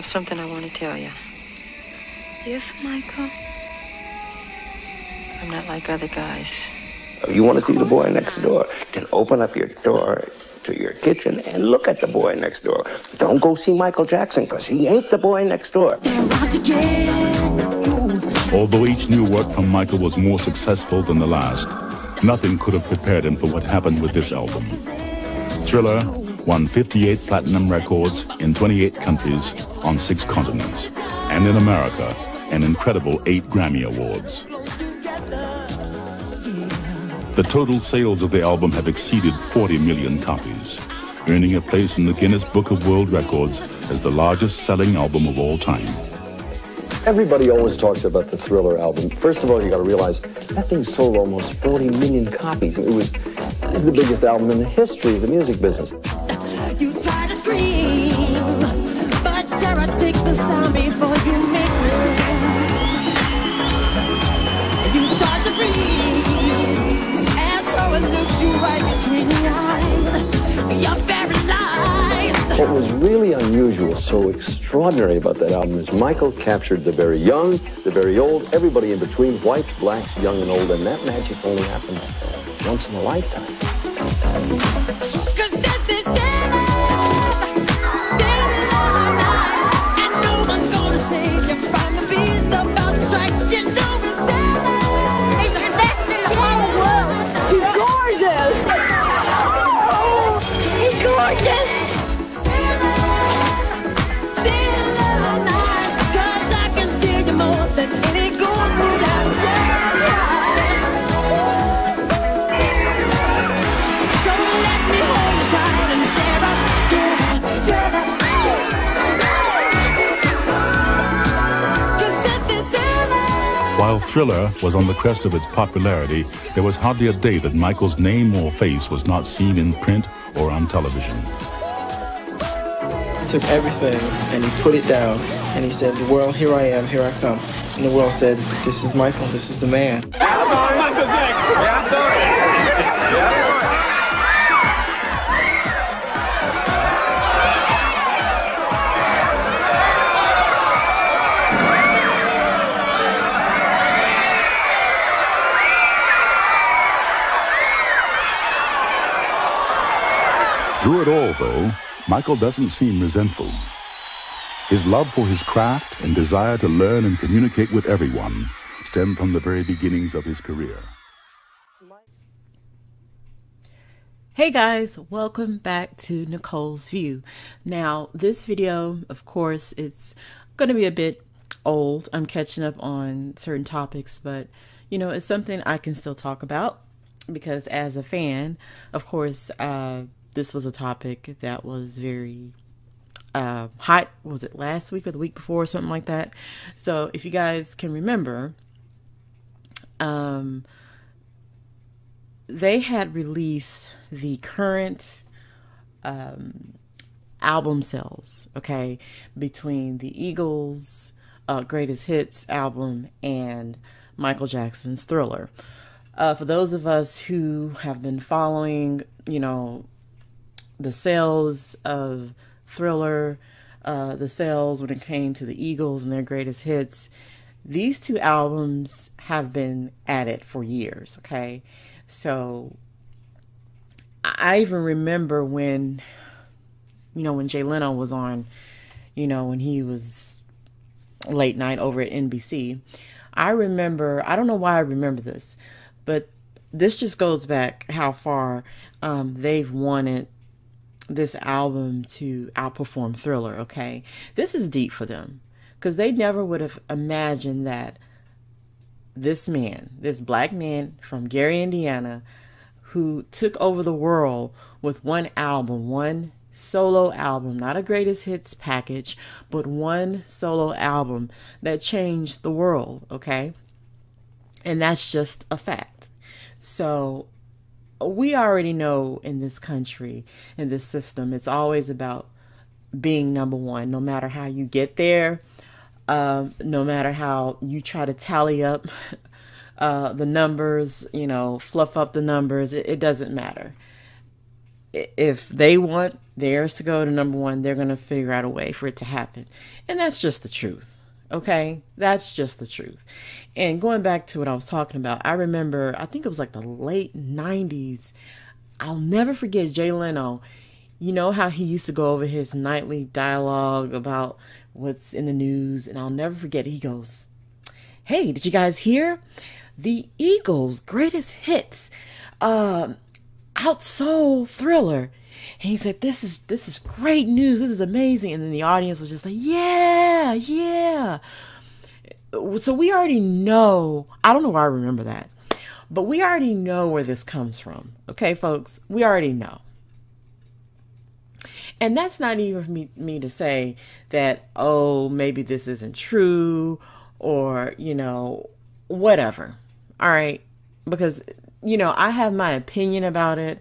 something I want to tell you. Yes, Michael? I'm not like other guys. If you want to see the boy next door, then open up your door to your kitchen and look at the boy next door. Don't go see Michael Jackson, because he ain't the boy next door. Although each new work from Michael was more successful than the last, nothing could have prepared him for what happened with this album. Thriller won 58 platinum records in 28 countries on 6 continents, and in America, an incredible 8 Grammy Awards. The total sales of the album have exceeded 40 million copies, earning a place in the Guinness Book of World Records as the largest selling album of all time. Everybody always talks about the Thriller album. First of all, you got to realize that thing sold almost 40 million copies. It's the biggest album in the history of the music business. You try to scream, but dare I take the sound before you make me? You start to freeze, and so it looks you right between the eyes. You're paralyzed. What was really unusual, so extraordinary about that album is Michael captured the very young, the very old, everybody in between, whites, blacks, young and old, and that magic only happens once in a lifetime. While Thriller was on the crest of its popularity, there was hardly a day that Michael's name or face was not seen in print or on television. He took everything and he put it down and he said, "The world, here I am, here I come." And the world said, "This is Michael, this is the man." Through it all, though, Michael doesn't seem resentful. His love for his craft and desire to learn and communicate with everyone stem from the very beginnings of his career. Hey guys, welcome back to Nicole's View. Now, this video, of course, it's going to be a bit old. I'm catching up on certain topics, but you know, it's something I can still talk about because as a fan, of course, this was a topic that was very hot. Was it last week or the week before or something like that? So if you guys can remember, they had released the current album sales, okay, between the Eagles' Greatest Hits album and Michael Jackson's Thriller. For those of us who have been following, you know, the sales of Thriller, the sales when it came to the Eagles and their greatest hits, these two albums have been at it for years, okay? So I even remember when, you know, when Jay Leno was on, you know, when he was late night over at NBC, I remember, I don't know why I remember this, but this just goes back how far they've wanted this album to outperform Thriller, okay? This is deep for them because they never would have imagined that this man, this black man from Gary, Indiana, who took over the world with one album, one solo album, not a greatest hits package, but one solo album that changed the world, okay? And that's just a fact. So we already know in this country, in this system, it's always about being number one, no matter how you get there, no matter how you try to tally up the numbers, you know, fluff up the numbers, it doesn't matter. if they want theirs to go to number one, they're going to figure out a way for it to happen. And that's just the truth. Okay, that's just the truth. And going back to what I was talking about, I remember, I think it was like the late 90s. I'll never forget Jay Leno. You know how he used to go over his nightly dialogue about what's in the news, and I'll never forget, he goes, "Hey, did you guys hear? The Eagles' greatest hits outsold Thriller." And he said, this is great news. This is amazing. And then the audience was just like, yeah, yeah. So we already know, I don't know why I remember that, but we already know where this comes from. Okay, folks, we already know. And that's not even for me to say that, oh, maybe this isn't true or, whatever. All right. Because, I have my opinion about it.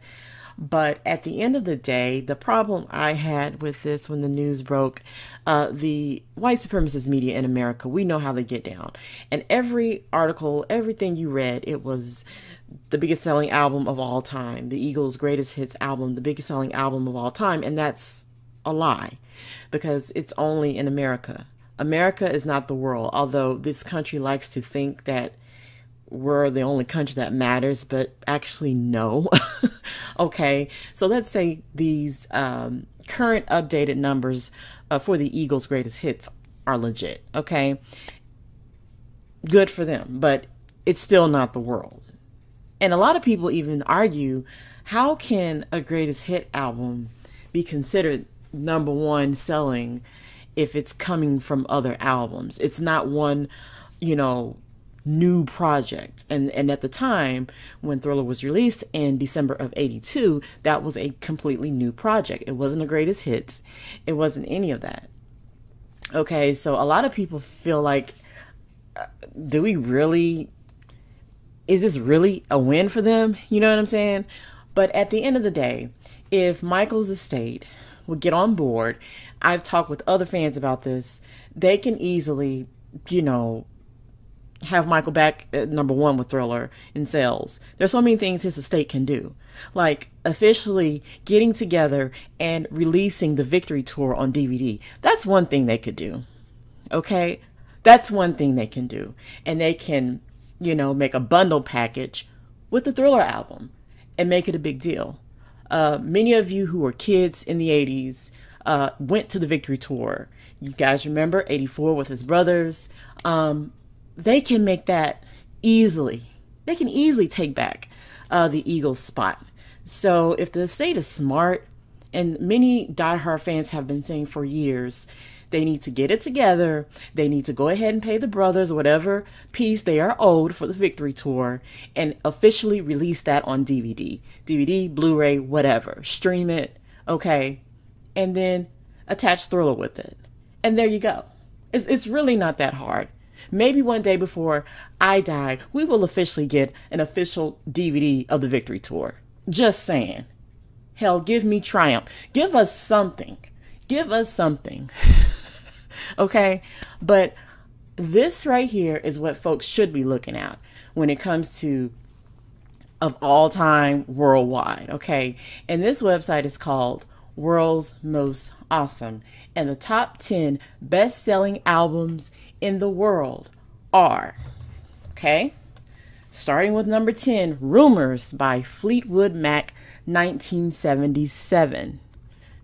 But at the end of the day, the problem I had with this when the news broke, the white supremacist media in America, we know how they get down. And every article, everything you read, it was the biggest selling album of all time, the Eagles' greatest hits album, the biggest selling album of all time. And that's a lie, because it's only in America. America is not the world, although this country likes to think that we're the only country that matters, but actually no. Okay, so let's say these current updated numbers for the Eagles' greatest hits are legit. Okay, good for them, but it's still not the world. And a lot of people even argue, how can a greatest hit album be considered number one selling if it's coming from other albums? It's not one, new project. And at the time when Thriller was released in December of 82, that was a completely new project. It wasn't a greatest hits. It wasn't any of that. Okay, so a lot of people feel like, is this really a win for them? You know what I'm saying? But at the end of the day, if Michael's estate would get on board, I've talked with other fans about this, they can easily, have Michael back at number one with Thriller in sales. There's so many things his estate can do, like officially getting together and releasing the Victory Tour on DVD. That's one thing they could do. Okay, that's one thing they can do. And they can, make a bundle package with the Thriller album and make it a big deal. Many of you who were kids in the 80s went to the Victory Tour. You guys remember 84 with his brothers. They can make that easily. They can easily take back the Eagles spot. So if the estate is smart, and many diehard fans have been saying for years, they need to get it together. They need to go ahead and pay the brothers whatever piece they are owed for the Victory Tour and officially release that on DVD. DVD, Blu-ray, whatever. Stream it, okay? And then attach Thriller with it. And there you go. It's really not that hard. Maybe one day before I die, we will officially get an official DVD of the Victory Tour. Just saying. Hell, give me Triumph. Give us something. Give us something. Okay? But this right here is what folks should be looking at when it comes to of all time worldwide. Okay? And this website is called World's Most Awesome. And the top 10 best-selling albums in the world are, okay, starting with number 10, Rumors by Fleetwood Mac, 1977.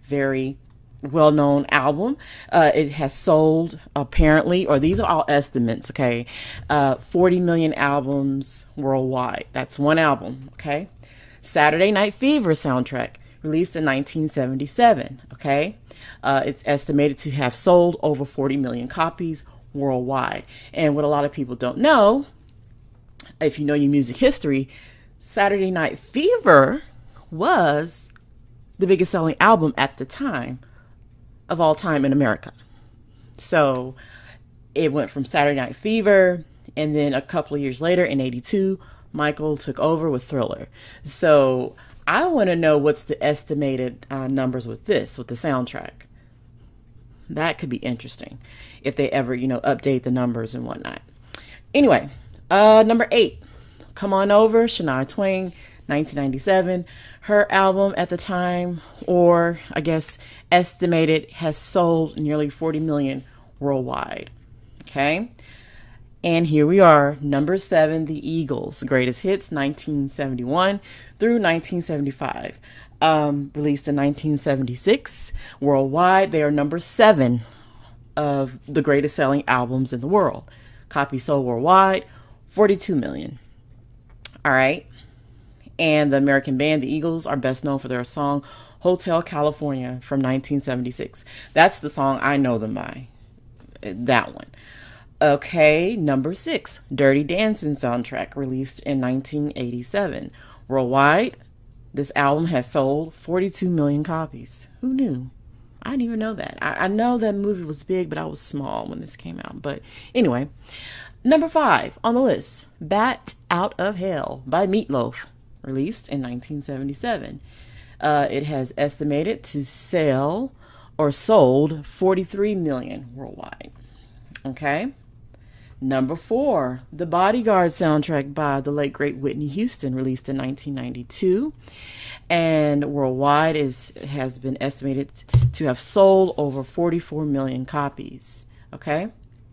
Very well-known album. It has sold, apparently, or these are all estimates, okay, 40 million albums worldwide. That's one album, okay. Saturday Night Fever soundtrack, released in 1977, okay. It's estimated to have sold over 40 million copies worldwide. And what a lot of people don't know, if you know your music history, Saturday Night Fever was the biggest selling album at the time of all time in America. So it went from Saturday Night Fever, and then a couple of years later in 82, Michael took over with Thriller. So I want to know what's the estimated numbers with this, with the soundtrack. That could be interesting if they ever, update the numbers and whatnot. Anyway, number 8, Come On Over, Shania Twain, 1997. Her album at the time, or I guess estimated, has sold nearly 40 million worldwide. Okay. And here we are, number 7, the Eagles, Greatest Hits, 1971 through 1975. Released in 1976. Worldwide, they are number 7 of the greatest selling albums in the world. Copies sold worldwide, 42 million. All right. And the American band, the Eagles, are best known for their song Hotel California from 1976. That's the song I know them by. That one. Okay, number 6, Dirty Dancing soundtrack, released in 1987. Worldwide, this album has sold 42 million copies. Who knew? I didn't even know that. I know that movie was big, but I was small when this came out. But anyway, number 5 on the list, Bat Out of Hell by Meatloaf, released in 1977. It has estimated to sell or sold 43 million worldwide. Okay. Number 4, The Bodyguard soundtrack by the late great Whitney Houston, released in 1992, and worldwide has been estimated to have sold over 44 million copies. Okay,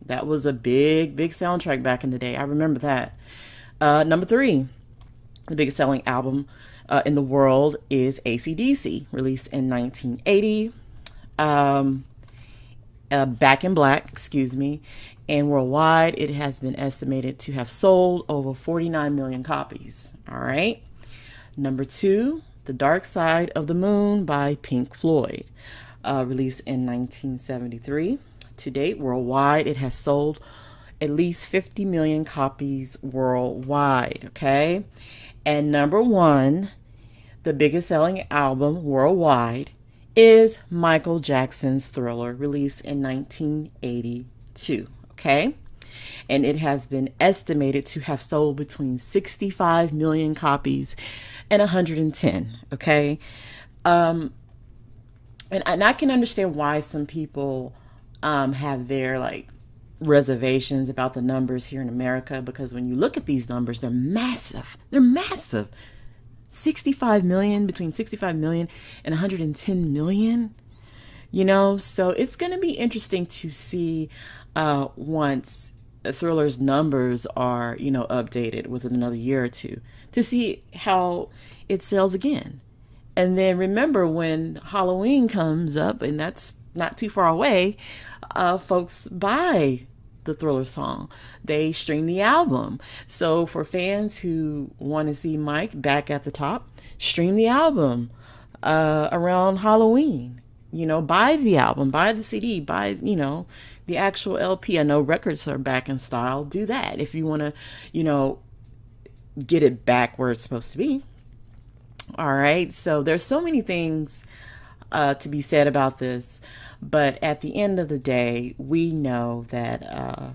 that was a big soundtrack back in the day. I remember that. Number 3, the biggest selling album in the world is AC/DC, released in 1980. Back in Black, excuse me. And worldwide, it has been estimated to have sold over 49 million copies. All right. Number 2, The Dark Side of the Moon by Pink Floyd, released in 1973. To date, worldwide, it has sold at least 50 million copies worldwide. Okay. And number 1, the biggest selling album worldwide is Michael Jackson's Thriller, released in 1982. Okay, and it has been estimated to have sold between 65 million copies and 110. Okay, and I can understand why some people have their reservations about the numbers here in America, because when you look at these numbers, they're massive. They're massive. 65 million, between 65 million and 110 million. You know, so it's going to be interesting to see once Thriller's numbers are, updated within another year or two, to see how it sells again. And then remember, when Halloween comes up, and that's not too far away, folks buy the Thriller song. They stream the album. So for fans who want to see Mike back at the top, stream the album around Halloween. Buy the album, buy the CD, buy, the actual LP. I know records are back in style. Do that if you want to, get it back where it's supposed to be. All right. So there's so many things to be said about this. But at the end of the day, we know that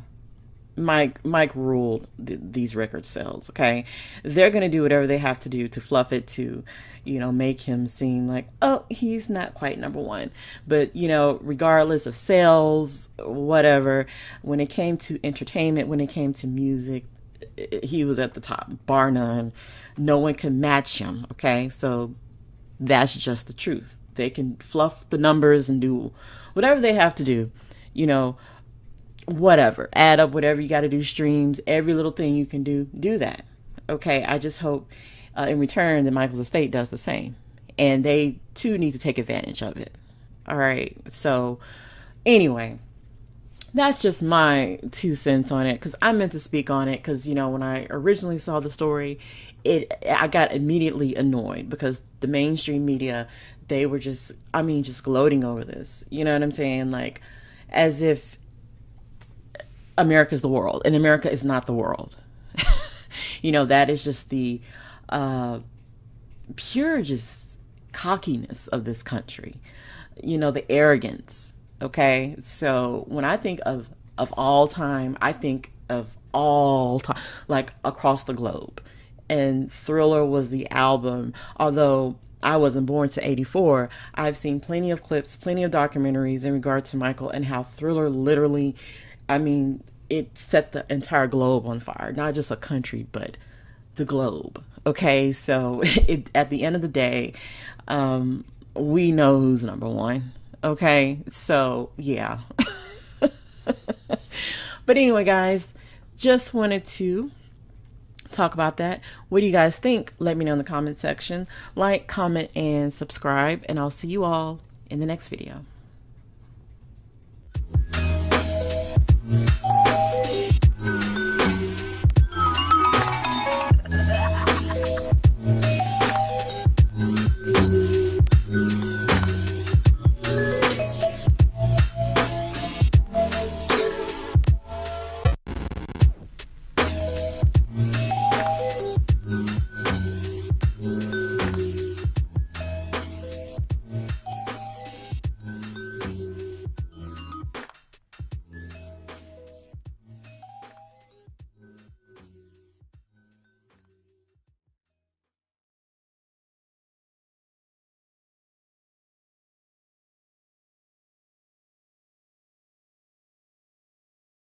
Mike ruled these record sales. Okay. They're going to do whatever they have to do to fluff it, to make him seem like, oh, he's not quite number 1. But, regardless of sales, whatever, when it came to entertainment, when it came to music, he was at the top, bar none. No one can match him. Okay. So that's just the truth. They can fluff the numbers and do whatever they have to do, whatever, add up whatever you got to do, streams, every little thing you can do that. Okay. I just hope in return that Michael's estate does the same, and they too need to take advantage of it. All right. So anyway, that's just my 2 cents on it, because I meant to speak on it, because, when I originally saw the story, I got immediately annoyed because the mainstream media, they were just gloating over this. You know what I'm saying? Like, as if America's the world, and America is not the world. That is just the pure just cockiness of this country. The arrogance. Okay. So when I think of all time, I think of all time, like across the globe. And Thriller was the album. Although I wasn't born to 84, I've seen plenty of clips, plenty of documentaries in regard to Michael, and how Thriller literally, it set the entire globe on fire. Not just a country, but the globe. Okay, so at the end of the day, we know who's number one. Okay, so yeah. But anyway, guys, just wanted to talk about that. What do you guys think? Let me know in the comment section. Like, comment, and subscribe, and I'll see you all in the next video.